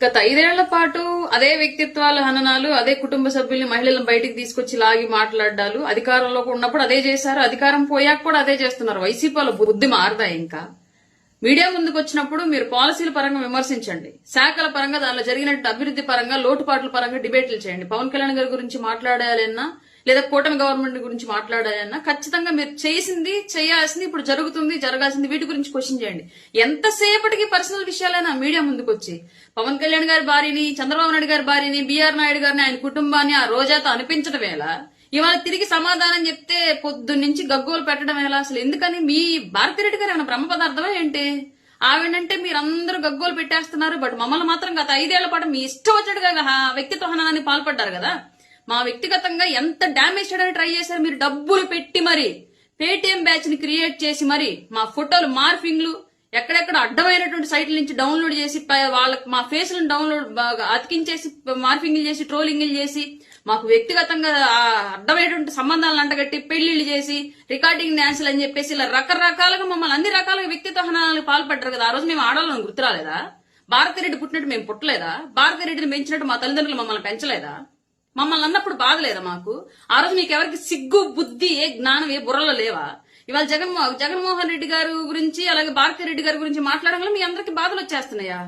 గత 5 ఏళ్ల పాటు అదే వ్యక్తిత్వాల హననాలు, అదే కుటుంబ సభ్యుల్ని మహిళలను బయటికి తీసుకొచ్చి లాగి మాట్లాడాలు, అధికారంలో ఉన్నప్పుడు అదే చేశారు, అధికారం పోయాక కూడా అదే చేస్తున్నారు. వైసీపీలో బుద్ధి మారదా ఇంకా? మీడియా ముందుకు వచ్చినప్పుడు మీరు పాలసీల పరంగా విమర్శించండి, శాఖల పరంగా దానిలో జరిగినట్టు అభివృద్ధి పరంగా లోటుపాట్ల పరంగా డిబేట్లు చేయండి. పవన్ కళ్యాణ్ గారి గురించి మాట్లాడాలన్నా లేదా కూటమి గవర్నమెంట్ గురించి మాట్లాడాలన్నా ఖచ్చితంగా మీరు చేసింది, చేయాల్సింది, ఇప్పుడు జరుగుతుంది, జరగాల్సింది వీటి గురించి క్వశ్చన్ చేయండి. ఎంతసేపటికి పర్సనల్ విషయాలైనా మీడియా ముందుకు వచ్చి పవన్ కళ్యాణ్ గారి భార్యని, చంద్రబాబు నాయుడు గారి భార్యని, బీఆర్ నాయుడు గారిని, ఆయన కుటుంబాన్ని ఆ రోజాతో అనిపించడం ఎలా? ఇవాళ తిరిగి సమాధానం చెప్తే పొద్దున్నుంచి గగ్గోలు పెట్టడం ఎలా? అసలు ఎందుకని? మీ భారతిరెడ్డి గారు ఏమైనా బ్రహ్మ పదార్థమే ఏంటి? ఆవిడంటే మీరందరూ గగ్గోలు పెట్టేస్తున్నారు, బట్ మమ్మల్ని మాత్రం గత 5 ఏళ్ల పాటు మీ ఇష్టం వచ్చినట్టుగా వ్యక్తిత్వ హననాన్ని పాల్పడ్డారు కదా. మా వ్యక్తిగతంగా ఎంత డ్యామేజ్ చేయడానికి ట్రై చేశారు మీరు. డబ్బులు పెట్టి మరి పేటిఎం బ్యాచ్ ని క్రియేట్ చేసి మరి మా ఫోటోలు మార్ఫింగ్లు ఎక్కడెక్కడ అడ్డమైనటువంటి సైట్ల నుంచి డౌన్లోడ్ చేసి వాళ్ళకి మా ఫేస్లను డౌన్లోడ్ అతికించేసి మార్ఫింగ్లు చేసి ట్రోలింగ్లు చేసి మాకు వ్యక్తిగతంగా అడ్డమైనటువంటి సంబంధాలను అంటగట్టి పెళ్లిళ్లు చేసి రికార్డింగ్ డాన్సులు అని చెప్పేసి ఇలా రకరకాలుగా మమ్మల్ని అన్ని రకాలుగా వ్యక్తిత్వ హననాలకు పాల్పడ్డారు కదా. ఆ రోజు మేము ఆడాలని గుర్తురాలేదా? భారతిరెడ్డి పుట్టినట్టు మేము పుట్టలేదా? భారతిరెడ్డిని పెంచినట్టు మా తల్లిదండ్రులు మమ్మల్ని పెంచలేదా? మమ్మల్ని అన్నప్పుడు బాధలేదా మాకు? ఆ రోజు మీకు ఎవరికి సిగ్గు, బుద్ధి, ఏ జ్ఞానం, ఏ బుర్రలో లేవా? ఇవాళ జగన్మోహన్ రెడ్డి గారి గురించి అలాగే భారతిరెడ్డి గారి గురించి మాట్లాడడం వల్ల మీ అందరికి బాధలు వచ్చేస్తున్నాయా?